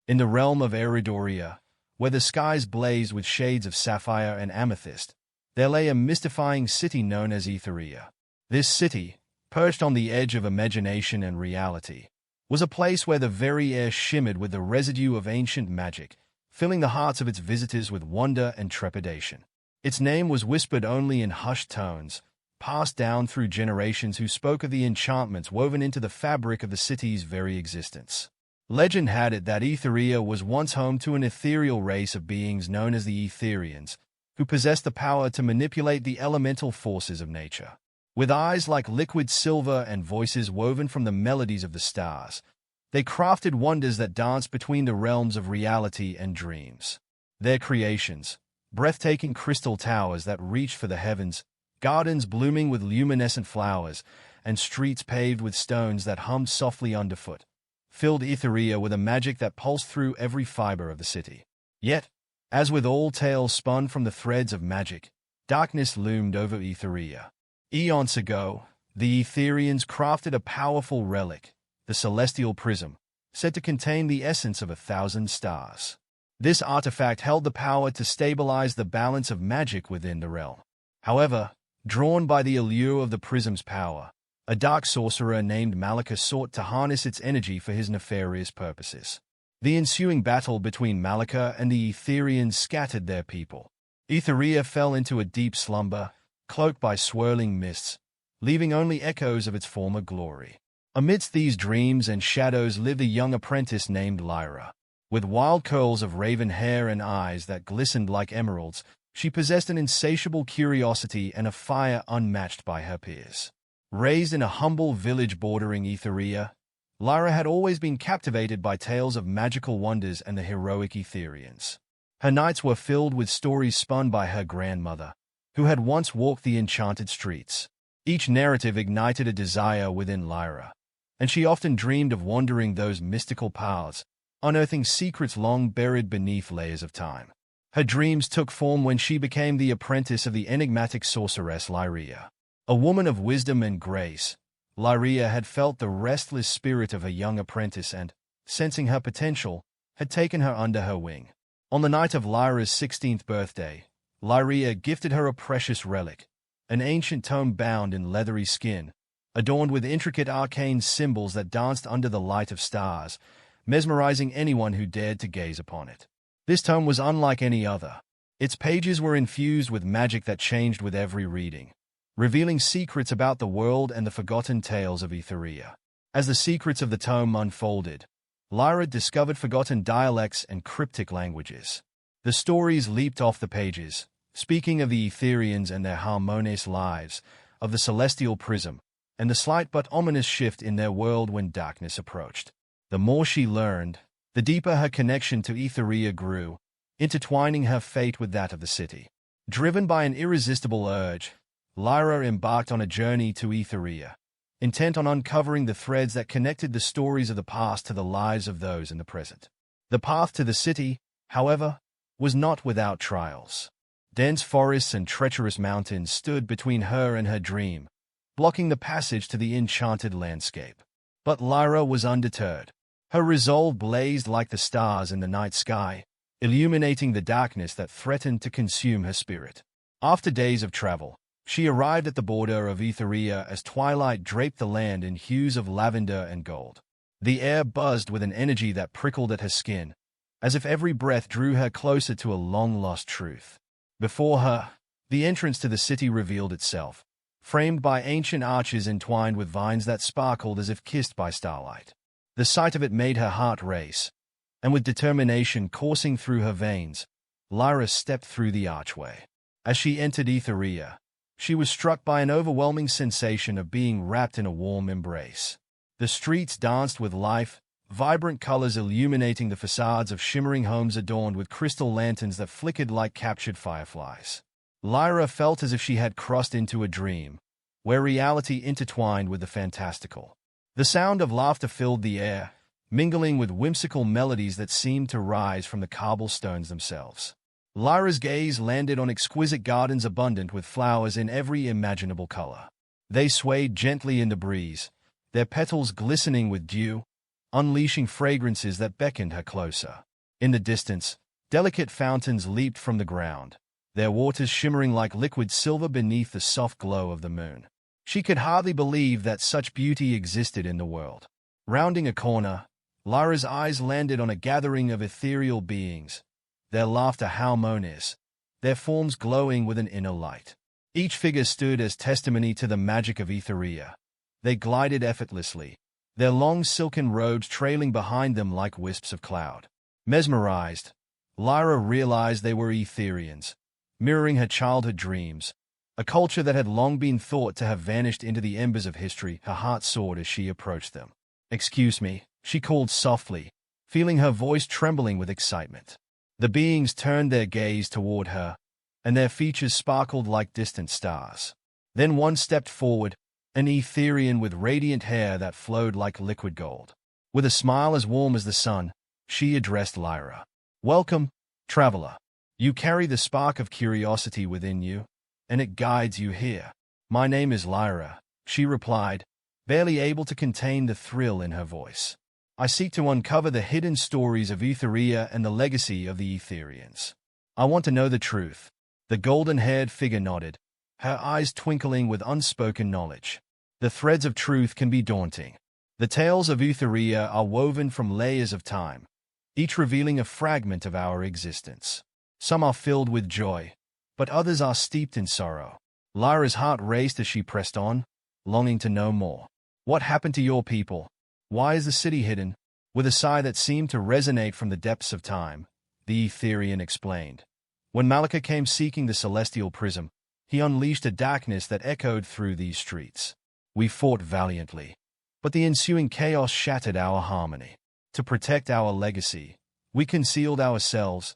In the realm of Eridoria, where the skies blazed with shades of sapphire and amethyst, there lay a mystifying city known as Etheria. This city, perched on the edge of imagination and reality, was a place where the very air shimmered with the residue of ancient magic, filling the hearts of its visitors with wonder and trepidation. Its name was whispered only in hushed tones, passed down through generations who spoke of the enchantments woven into the fabric of the city's very existence. Legend had it that Etheria was once home to an ethereal race of beings known as the Etherians, who possessed the power to manipulate the elemental forces of nature. With eyes like liquid silver and voices woven from the melodies of the stars, they crafted wonders that danced between the realms of reality and dreams. Their creations, breathtaking crystal towers that reached for the heavens, gardens blooming with luminescent flowers, and streets paved with stones that hummed softly underfoot, filled Etheria with a magic that pulsed through every fiber of the city. Yet, as with all tales spun from the threads of magic, darkness loomed over Etheria. Eons ago, the Etherians crafted a powerful relic, the celestial prism, said to contain the essence of 1,000 stars. This artifact held the power to stabilize the balance of magic within the realm. However, drawn by the allure of the prism's power, a dark sorcerer named Malika sought to harness its energy for his nefarious purposes. The ensuing battle between Malika and the Etherians scattered their people. Etheria fell into a deep slumber, cloaked by swirling mists, leaving only echoes of its former glory. Amidst these dreams and shadows lived a young apprentice named Lyra. With wild curls of raven hair and eyes that glistened like emeralds, she possessed an insatiable curiosity and a fire unmatched by her peers. Raised in a humble village bordering Etheria, Lyra had always been captivated by tales of magical wonders and the heroic Etherians. Her nights were filled with stories spun by her grandmother, who had once walked the enchanted streets. Each narrative ignited a desire within Lyra, and she often dreamed of wandering those mystical paths, unearthing secrets long buried beneath layers of time. Her dreams took form when she became the apprentice of the enigmatic sorceress Lyria. A woman of wisdom and grace, Lyria had felt the restless spirit of her young apprentice and, sensing her potential, had taken her under her wing. On the night of Lyra's 16th birthday, Lyria gifted her a precious relic, an ancient tome bound in leathery skin, adorned with intricate arcane symbols that danced under the light of stars, mesmerizing anyone who dared to gaze upon it. This tome was unlike any other. Its pages were infused with magic that changed with every reading, revealing secrets about the world and the forgotten tales of Etheria. As the secrets of the tome unfolded, Lyra discovered forgotten dialects and cryptic languages. The stories leaped off the pages, speaking of the Etherians and their harmonious lives, of the celestial prism, and the slight but ominous shift in their world when darkness approached. The more she learned, the deeper her connection to Etheria grew, intertwining her fate with that of the city. Driven by an irresistible urge, Lyra embarked on a journey to Etheria, intent on uncovering the threads that connected the stories of the past to the lives of those in the present. The path to the city, however, was not without trials. Dense forests and treacherous mountains stood between her and her dream, blocking the passage to the enchanted landscape. But Lyra was undeterred. Her resolve blazed like the stars in the night sky, illuminating the darkness that threatened to consume her spirit. After days of travel, she arrived at the border of Etheria as twilight draped the land in hues of lavender and gold. The air buzzed with an energy that prickled at her skin, as if every breath drew her closer to a long-lost truth. Before her, the entrance to the city revealed itself, framed by ancient arches entwined with vines that sparkled as if kissed by starlight. The sight of it made her heart race, and with determination coursing through her veins, Lyra stepped through the archway. As she entered Etheria, she was struck by an overwhelming sensation of being wrapped in a warm embrace. The streets danced with life, vibrant colors illuminating the facades of shimmering homes adorned with crystal lanterns that flickered like captured fireflies. Lyra felt as if she had crossed into a dream, where reality intertwined with the fantastical. The sound of laughter filled the air, mingling with whimsical melodies that seemed to rise from the cobblestones themselves. Lyra's gaze landed on exquisite gardens abundant with flowers in every imaginable color. They swayed gently in the breeze, their petals glistening with dew, unleashing fragrances that beckoned her closer. In the distance, delicate fountains leaped from the ground, their waters shimmering like liquid silver beneath the soft glow of the moon. She could hardly believe that such beauty existed in the world. Rounding a corner, Lyra's eyes landed on a gathering of ethereal beings, their laughter harmonious, their forms glowing with an inner light. Each figure stood as testimony to the magic of Etheria. They glided effortlessly, their long silken robes trailing behind them like wisps of cloud. Mesmerized, Lyra realized they were Etherians, mirroring her childhood dreams, a culture that had long been thought to have vanished into the embers of history. Her heart soared as she approached them. "Excuse me," she called softly, feeling her voice trembling with excitement. The beings turned their gaze toward her, and their features sparkled like distant stars. Then one stepped forward, an Etherian with radiant hair that flowed like liquid gold. With a smile as warm as the sun, she addressed Lyra. "Welcome, traveler. You carry the spark of curiosity within you, and it guides you here." "My name is Lyra," she replied, barely able to contain the thrill in her voice. "I seek to uncover the hidden stories of Etheria and the legacy of the Etherians. I want to know the truth." The golden-haired figure nodded, her eyes twinkling with unspoken knowledge. The threads of truth can be daunting. The tales of Etheria are woven from layers of time, each revealing a fragment of our existence. Some are filled with joy, but others are steeped in sorrow. Lyra's heart raced as she pressed on, longing to know more. "What happened to your people? Why is the city hidden?" With a sigh that seemed to resonate from the depths of time, the Etherian explained. "When Malika came seeking the celestial prism, he unleashed a darkness that echoed through these streets. We fought valiantly, but the ensuing chaos shattered our harmony. To protect our legacy, we concealed ourselves,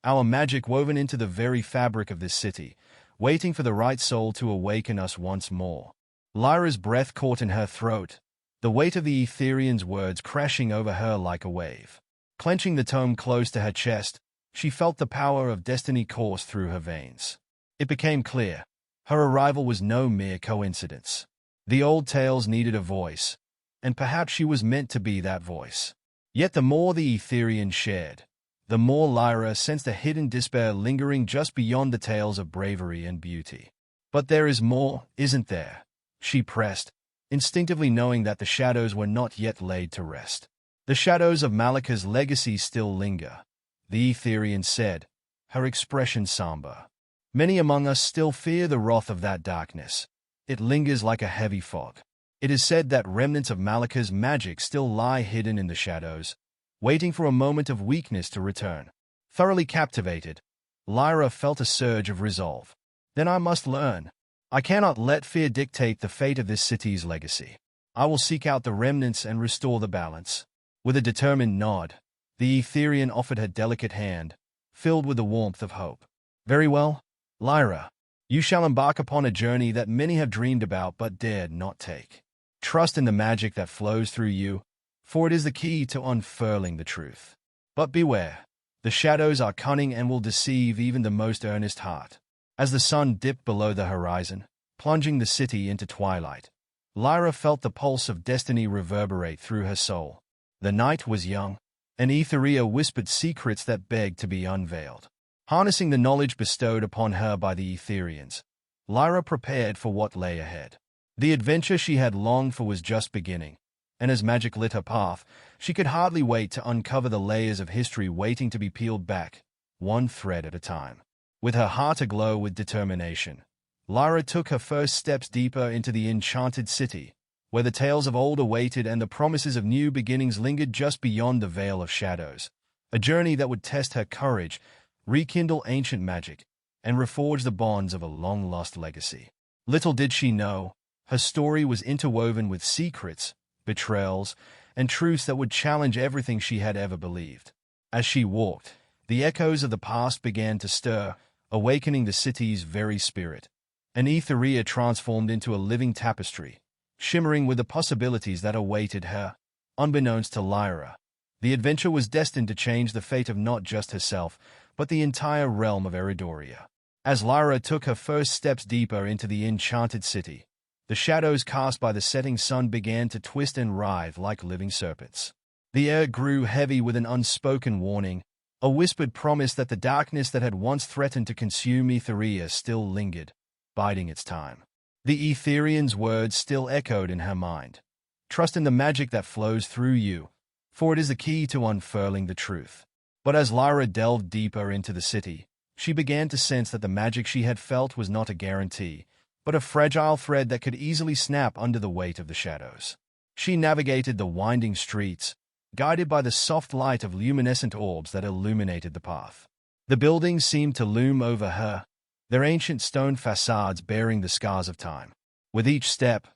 our magic woven into the very fabric of this city, waiting for the right soul to awaken us once more." Lyra's breath caught in her throat, the weight of the Etherian's words crashing over her like a wave. Clenching the tome close to her chest, she felt the power of destiny course through her veins. It became clear, her arrival was no mere coincidence. The old tales needed a voice, and perhaps she was meant to be that voice. Yet the more the Etherian shared, the more Lyra sensed a hidden despair lingering just beyond the tales of bravery and beauty. "But there is more, isn't there?" she pressed, instinctively knowing that the shadows were not yet laid to rest. "The shadows of Malika's legacy still linger," the Etherian said, her expression somber. "Many among us still fear the wrath of that darkness. It lingers like a heavy fog. It is said that remnants of Malika's magic still lie hidden in the shadows, waiting for a moment of weakness to return." Thoroughly captivated, Lyra felt a surge of resolve. "Then I must learn. I cannot let fear dictate the fate of this city's legacy. I will seek out the remnants and restore the balance." With a determined nod, the Etherian offered her delicate hand, filled with the warmth of hope. "Very well, Lyra. You shall embark upon a journey that many have dreamed about but dared not take. Trust in the magic that flows through you, for it is the key to unfurling the truth. But beware, the shadows are cunning and will deceive even the most earnest heart." As the sun dipped below the horizon, plunging the city into twilight, Lyra felt the pulse of destiny reverberate through her soul. The night was young, and Etheria whispered secrets that begged to be unveiled. Harnessing the knowledge bestowed upon her by the Etherians, Lyra prepared for what lay ahead. The adventure she had longed for was just beginning, and as magic lit her path, she could hardly wait to uncover the layers of history waiting to be peeled back, one thread at a time. With her heart aglow with determination, Lyra took her first steps deeper into the enchanted city, where the tales of old awaited and the promises of new beginnings lingered just beyond the veil of shadows. A journey that would test her courage, rekindle ancient magic, and reforge the bonds of a long-lost legacy. Little did she know, her story was interwoven with secrets, betrayals, and truths that would challenge everything she had ever believed. As she walked, the echoes of the past began to stir, awakening the city's very spirit. An Etheria transformed into a living tapestry, shimmering with the possibilities that awaited her. Unbeknownst to Lyra, the adventure was destined to change the fate of not just herself, but the entire realm of Eridoria. As Lyra took her first steps deeper into the enchanted city, the shadows cast by the setting sun began to twist and writhe like living serpents. The air grew heavy with an unspoken warning, a whispered promise that the darkness that had once threatened to consume Etheria still lingered, biding its time. The Etherian's words still echoed in her mind. Trust in the magic that flows through you, for it is the key to unfurling the truth. But as Lyra delved deeper into the city, she began to sense that the magic she had felt was not a guarantee, but a fragile thread that could easily snap under the weight of the shadows. She navigated the winding streets, guided by the soft light of luminescent orbs that illuminated the path. The buildings seemed to loom over her, their ancient stone facades bearing the scars of time. With each step,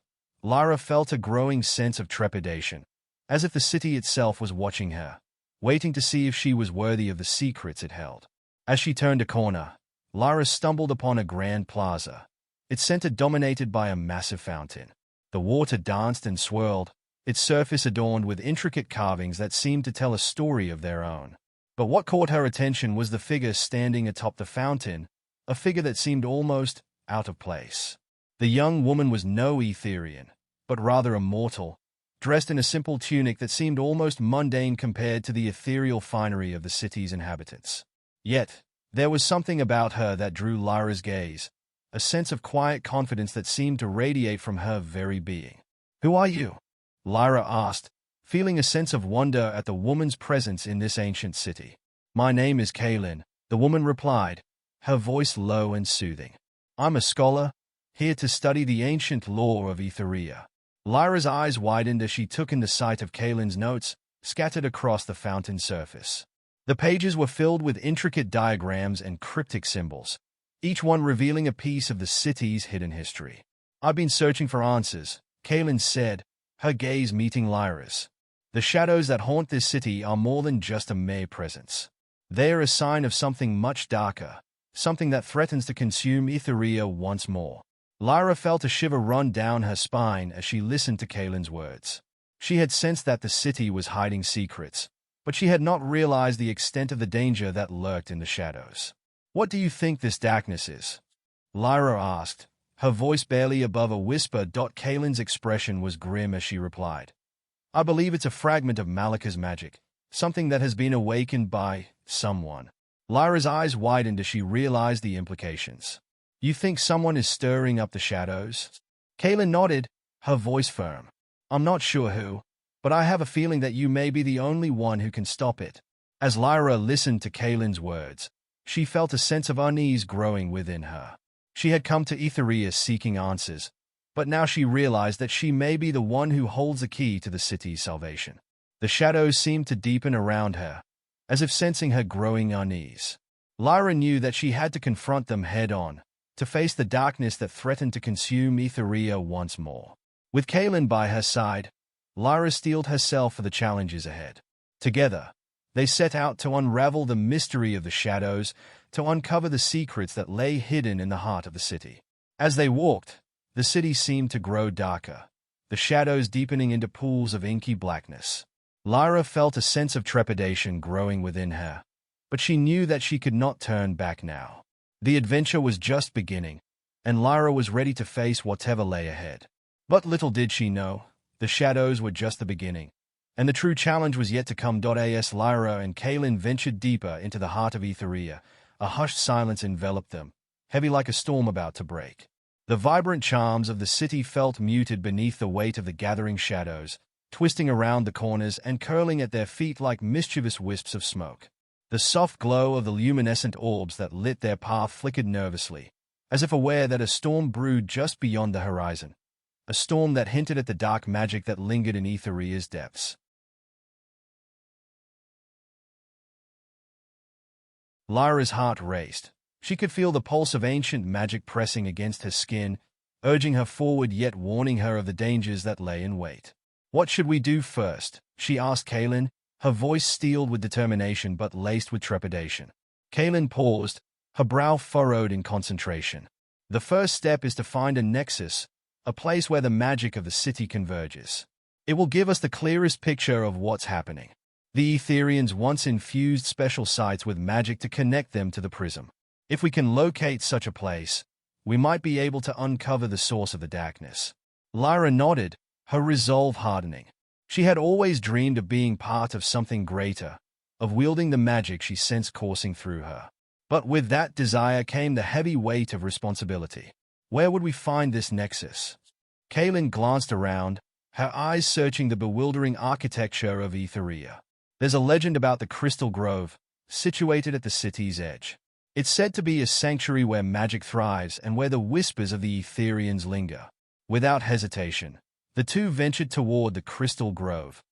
Lyra felt a growing sense of trepidation, as if the city itself was watching her, waiting to see if she was worthy of the secrets it held. As she turned a corner, Lyra stumbled upon a grand plaza, its center dominated by a massive fountain. The water danced and swirled, its surface adorned with intricate carvings that seemed to tell a story of their own. But what caught her attention was the figure standing atop the fountain, a figure that seemed almost out of place. The young woman was no Etherian, but rather a mortal, dressed in a simple tunic that seemed almost mundane compared to the ethereal finery of the city's inhabitants. Yet, there was something about her that drew Lyra's gaze, a sense of quiet confidence that seemed to radiate from her very being. "Who are you?" Lyra asked, feeling a sense of wonder at the woman's presence in this ancient city. "My name is Kaylin," the woman replied, her voice low and soothing. "I'm a scholar, here to study the ancient lore of Etheria." Lyra's eyes widened as she took in the sight of Kaylin's notes, scattered across the fountain's surface. The pages were filled with intricate diagrams and cryptic symbols, each one revealing a piece of the city's hidden history. "I've been searching for answers," Kaylin said, her gaze meeting Lyra's. "The shadows that haunt this city are more than just a mere presence. They are a sign of something much darker, something that threatens to consume Etheria once more." Lyra felt a shiver run down her spine as she listened to Kaylin's words. She had sensed that the city was hiding secrets, but she had not realized the extent of the danger that lurked in the shadows. "What do you think this darkness is?" Lyra asked, her voice barely above a whisper. Kaylin's expression was grim as she replied, "I believe it's a fragment of Malika's magic, something that has been awakened by someone." Lyra's eyes widened as she realized the implications. "You think someone is stirring up the shadows?" Kaylin nodded, her voice firm. "I'm not sure who, but I have a feeling that you may be the only one who can stop it." As Lyra listened to Kaylin's words, she felt a sense of unease growing within her. She had come to Etheria seeking answers, but now she realized that she may be the one who holds the key to the city's salvation. The shadows seemed to deepen around her, as if sensing her growing unease. Lyra knew that she had to confront them head-on, to face the darkness that threatened to consume Etheria once more. With Kaylin by her side, Lyra steeled herself for the challenges ahead. Together, they set out to unravel the mystery of the shadows, to uncover the secrets that lay hidden in the heart of the city. As they walked, the city seemed to grow darker, the shadows deepening into pools of inky blackness. Lyra felt a sense of trepidation growing within her, but she knew that she could not turn back now. The adventure was just beginning, and Lyra was ready to face whatever lay ahead. But little did she know, the shadows were just the beginning, and the true challenge was yet to come. As Lyra and Kaylin ventured deeper into the heart of Etheria, a hushed silence enveloped them, heavy like a storm about to break. The vibrant charms of the city felt muted beneath the weight of the gathering shadows, twisting around the corners and curling at their feet like mischievous wisps of smoke. The soft glow of the luminescent orbs that lit their path flickered nervously, as if aware that a storm brewed just beyond the horizon, a storm that hinted at the dark magic that lingered in Etheria's depths. Lyra's heart raced. She could feel the pulse of ancient magic pressing against her skin, urging her forward yet warning her of the dangers that lay in wait. "What should we do first?" she asked Kaylin, her voice steeled with determination but laced with trepidation. Kaylin paused, her brow furrowed in concentration. "The first step is to find a nexus, a place where the magic of the city converges. It will give us the clearest picture of what's happening." The Etherians once infused special sites with magic to connect them to the prism. "If we can locate such a place, we might be able to uncover the source of the darkness." Lyra nodded, her resolve hardening. She had always dreamed of being part of something greater, of wielding the magic she sensed coursing through her. But with that desire came the heavy weight of responsibility. Where would we find this nexus? Kaylin glanced around, her eyes searching the bewildering architecture of Etheria. There's a legend about the Crystal Grove, situated at the city's edge. It's said to be a sanctuary where magic thrives and where the whispers of the Etherians linger. Without hesitation, the two ventured toward the Crystal Grove,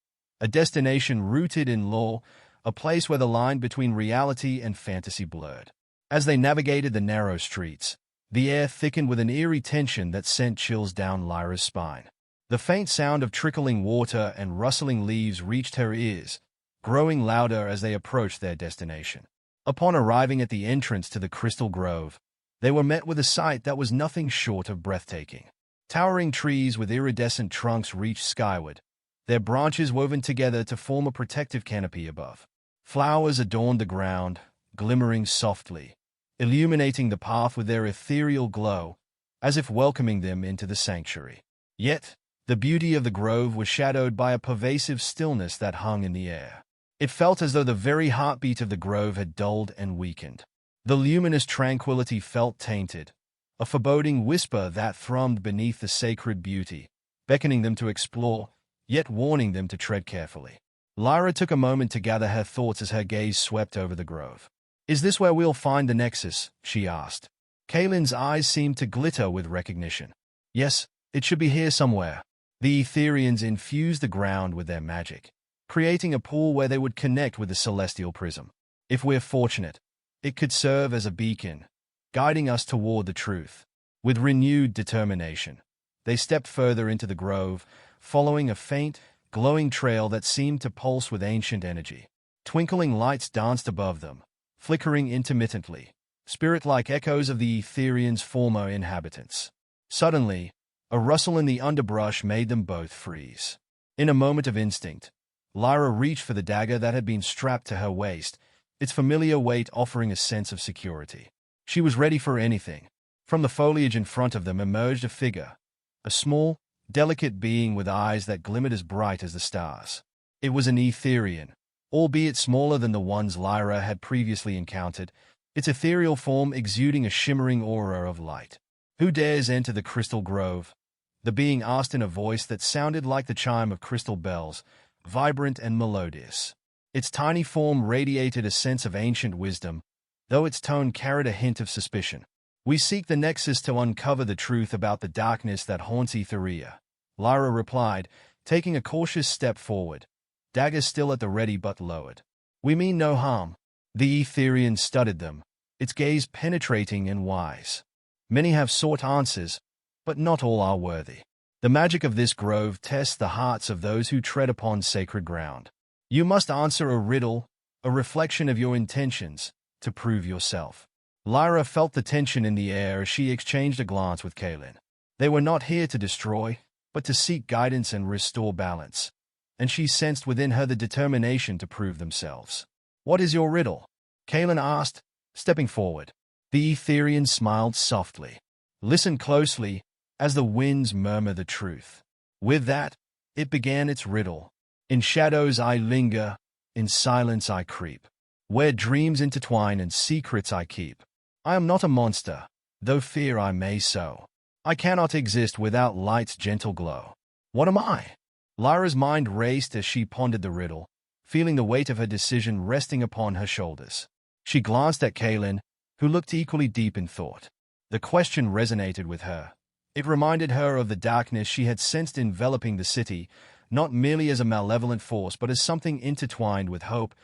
a destination rooted in lore, a place where the line between reality and fantasy blurred. As they navigated the narrow streets, the air thickened with an eerie tension that sent chills down Lyra's spine. The faint sound of trickling water and rustling leaves reached her ears, growing louder as they approached their destination. Upon arriving at the entrance to the Crystal Grove, they were met with a sight that was nothing short of breathtaking. Towering trees with iridescent trunks reached skyward, their branches woven together to form a protective canopy above. Flowers adorned the ground, glimmering softly, illuminating the path with their ethereal glow, as if welcoming them into the sanctuary. Yet, the beauty of the grove was shadowed by a pervasive stillness that hung in the air. It felt as though the very heartbeat of the grove had dulled and weakened. The luminous tranquility felt tainted, a foreboding whisper that thrummed beneath the sacred beauty, beckoning them to explore, yet warning them to tread carefully. Lyra took a moment to gather her thoughts as her gaze swept over the grove. "Is this where we'll find the nexus?" she asked. Kaylin's eyes seemed to glitter with recognition. "Yes, it should be here somewhere." The Etherians infused the ground with their magic, creating a pool where they would connect with the celestial prism. If we're fortunate, it could serve as a beacon, guiding us toward the truth. With renewed determination, they stepped further into the grove, following a faint, glowing trail that seemed to pulse with ancient energy. Twinkling lights danced above them, flickering intermittently, spirit-like echoes of the Etherians' former inhabitants. Suddenly, a rustle in the underbrush made them both freeze. In a moment of instinct, Lyra reached for the dagger that had been strapped to her waist, its familiar weight offering a sense of security. She was ready for anything. From the foliage in front of them emerged a figure, a small, delicate being with eyes that glimmered as bright as the stars. It was an Etherian, albeit smaller than the ones Lyra had previously encountered, its ethereal form exuding a shimmering aura of light. "Who dares enter the Crystal Grove?" the being asked in a voice that sounded like the chime of crystal bells, vibrant and melodious. Its tiny form radiated a sense of ancient wisdom, though its tone carried a hint of suspicion. "We seek the nexus to uncover the truth about the darkness that haunts Etheria," Lyra replied, taking a cautious step forward, dagger still at the ready but lowered. "We mean no harm." The Etherian studied them, its gaze penetrating and wise. "Many have sought answers, but not all are worthy. The magic of this grove tests the hearts of those who tread upon sacred ground. You must answer a riddle, a reflection of your intentions, to prove yourself." Lyra felt the tension in the air as she exchanged a glance with Kaylin. They were not here to destroy, but to seek guidance and restore balance, and she sensed within her the determination to prove themselves. "What is your riddle?" Kaylin asked, stepping forward. The Etherian smiled softly. "Listen closely, as the winds murmur the truth." With that, it began its riddle. "In shadows I linger, in silence I creep, where dreams intertwine and secrets I keep. I am not a monster, though fear I may sow. I cannot exist without light's gentle glow. What am I?" Lyra's mind raced as she pondered the riddle, feeling the weight of her decision resting upon her shoulders. She glanced at Kaylin, who looked equally deep in thought. The question resonated with her. It reminded her of the darkness she had sensed enveloping the city, not merely as a malevolent force but as something intertwined with hope,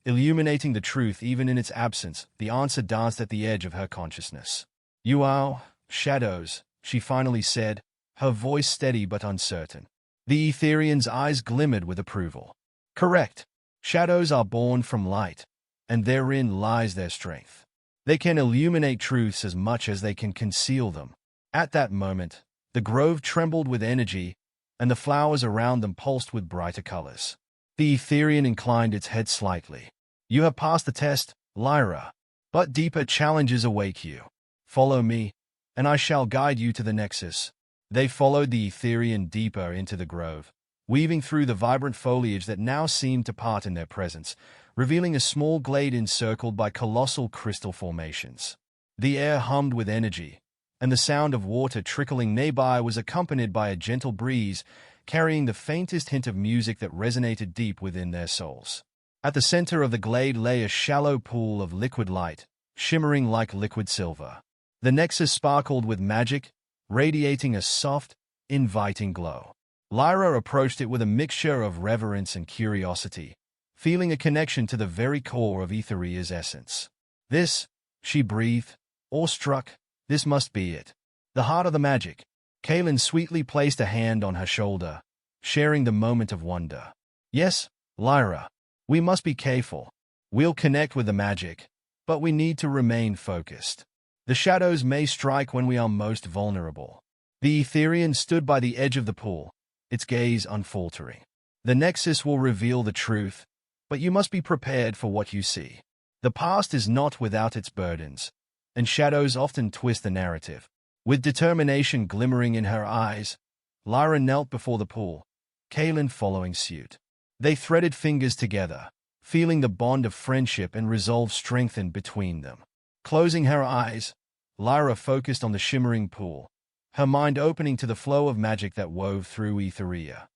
illuminating the truth even in its absence. The answer danced at the edge of her consciousness. "You are shadows," she finally said, her voice steady but uncertain. The Etherian's eyes glimmered with approval. "Correct. Shadows are born from light, and therein lies their strength. They can illuminate truths as much as they can conceal them." At that moment, the grove trembled with energy, and the flowers around them pulsed with brighter colors. The Etherian inclined its head slightly. "You have passed the test, Lyra, but deeper challenges await you. Follow me, and I shall guide you to the nexus." They followed the Etherian deeper into the grove, weaving through the vibrant foliage that now seemed to part in their presence, revealing a small glade encircled by colossal crystal formations. The air hummed with energy, and the sound of water trickling nearby was accompanied by a gentle breeze, carrying the faintest hint of music that resonated deep within their souls. At the center of the glade lay a shallow pool of liquid light, shimmering like liquid silver. The nexus sparkled with magic, radiating a soft, inviting glow. Lyra approached it with a mixture of reverence and curiosity, feeling a connection to the very core of Etheria's essence. This, she breathed, awestruck, this must be it. The heart of the magic. Kaelin sweetly placed a hand on her shoulder, sharing the moment of wonder. Yes, Lyra, we must be careful. We'll connect with the magic, but we need to remain focused. The shadows may strike when we are most vulnerable. The Etherian stood by the edge of the pool, its gaze unfaltering. The nexus will reveal the truth, but you must be prepared for what you see. The past is not without its burdens, and shadows often twist the narrative. With determination glimmering in her eyes, Lyra knelt before the pool, Kaelin following suit. They threaded fingers together, feeling the bond of friendship and resolve strengthened between them. Closing her eyes, Lyra focused on the shimmering pool, her mind opening to the flow of magic that wove through Etheria.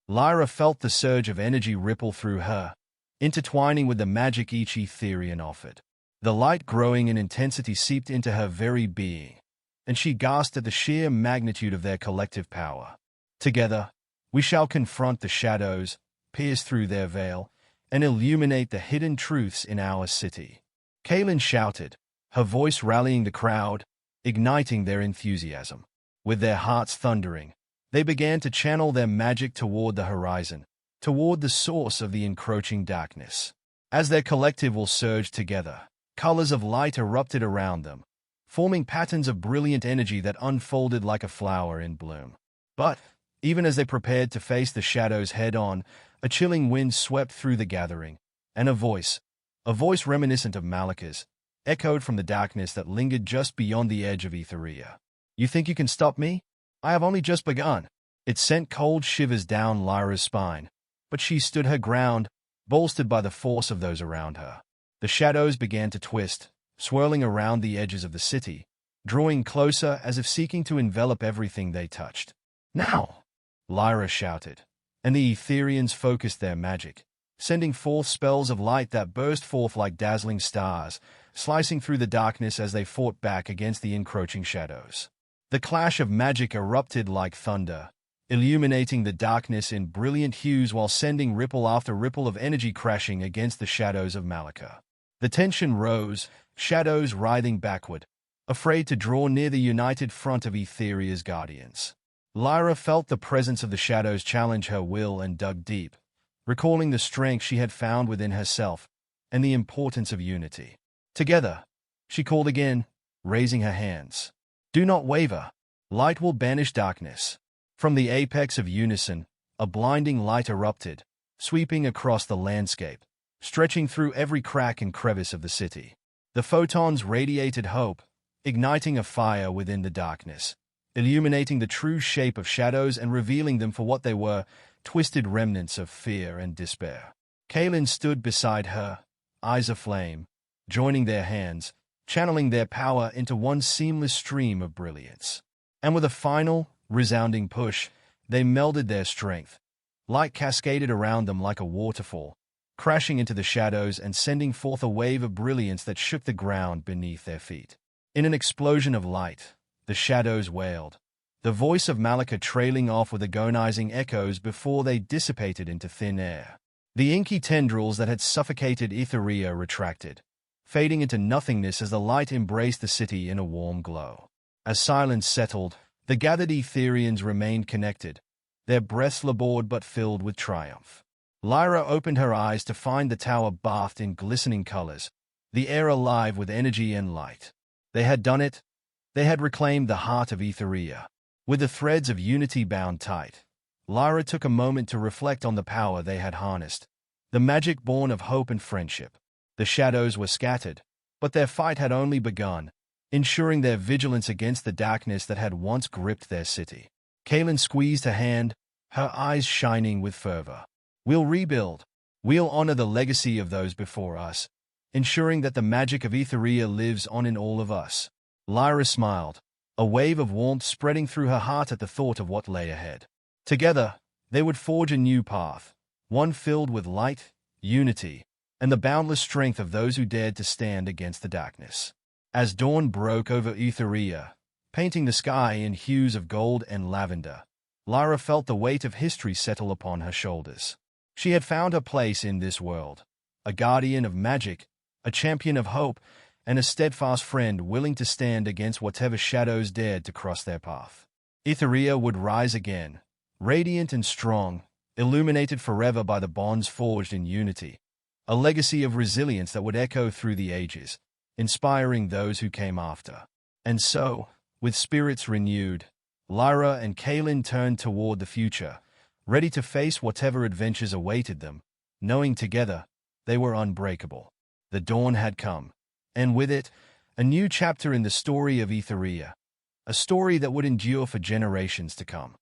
Lyra felt the surge of energy ripple through her, intertwining with the magic each Etherian offered. The light growing in intensity seeped into her very being, and she gasped at the sheer magnitude of their collective power. Together, we shall confront the shadows, pierce through their veil, and illuminate the hidden truths in our city. Kaelin shouted, her voice rallying the crowd, igniting their enthusiasm. With their hearts thundering, they began to channel their magic toward the horizon, toward the source of the encroaching darkness. As their collective will surge together, colors of light erupted around them, forming patterns of brilliant energy that unfolded like a flower in bloom. But, even as they prepared to face the shadows head-on, a chilling wind swept through the gathering, and a voice reminiscent of Malika's, echoed from the darkness that lingered just beyond the edge of Etheria. You think you can stop me? I have only just begun. It sent cold shivers down Lyra's spine, but she stood her ground, bolstered by the force of those around her. The shadows began to twist, swirling around the edges of the city, drawing closer as if seeking to envelop everything they touched. Now! Lyra shouted, and the Etherians focused their magic, sending forth spells of light that burst forth like dazzling stars, slicing through the darkness as they fought back against the encroaching shadows. The clash of magic erupted like thunder, illuminating the darkness in brilliant hues while sending ripple after ripple of energy crashing against the shadows of Malika. The tension rose, shadows writhing backward, afraid to draw near the united front of Etheria's guardians. Lyra felt the presence of the shadows challenge her will and dug deep, recalling the strength she had found within herself and the importance of unity. Together, she called again, raising her hands. Do not waver. Light will banish darkness. From the apex of unison, a blinding light erupted, sweeping across the landscape, stretching through every crack and crevice of the city. The photons radiated hope, igniting a fire within the darkness, illuminating the true shape of shadows and revealing them for what they were, twisted remnants of fear and despair. Kaelin stood beside her, eyes aflame, joining their hands, channeling their power into one seamless stream of brilliance. And with a final, resounding push, they melded their strength. Light cascaded around them like a waterfall, crashing into the shadows and sending forth a wave of brilliance that shook the ground beneath their feet. In an explosion of light, the shadows wailed, the voice of Malika trailing off with agonizing echoes before they dissipated into thin air. The inky tendrils that had suffocated Etheria retracted, fading into nothingness as the light embraced the city in a warm glow. As silence settled, the gathered Etherians remained connected, their breaths labored but filled with triumph. Lyra opened her eyes to find the tower bathed in glistening colors, the air alive with energy and light. They had done it. They had reclaimed the heart of Etheria. With the threads of unity bound tight, Lyra took a moment to reflect on the power they had harnessed, the magic born of hope and friendship. The shadows were scattered, but their fight had only begun, ensuring their vigilance against the darkness that had once gripped their city. Kaelin squeezed her hand, her eyes shining with fervor. "We'll rebuild. We'll honor the legacy of those before us, ensuring that the magic of Etheria lives on in all of us." Lyra smiled, a wave of warmth spreading through her heart at the thought of what lay ahead. Together, they would forge a new path, one filled with light, unity, and the boundless strength of those who dared to stand against the darkness. As dawn broke over Etheria, painting the sky in hues of gold and lavender, Lyra felt the weight of history settle upon her shoulders. She had found her place in this world, a guardian of magic, a champion of hope, and a steadfast friend willing to stand against whatever shadows dared to cross their path. Etheria would rise again, radiant and strong, illuminated forever by the bonds forged in unity, a legacy of resilience that would echo through the ages, inspiring those who came after. And so, with spirits renewed, Lyra and Kaelin turned toward the future, ready to face whatever adventures awaited them, knowing together they were unbreakable. The dawn had come, and with it, a new chapter in the story of Etheria, a story that would endure for generations to come.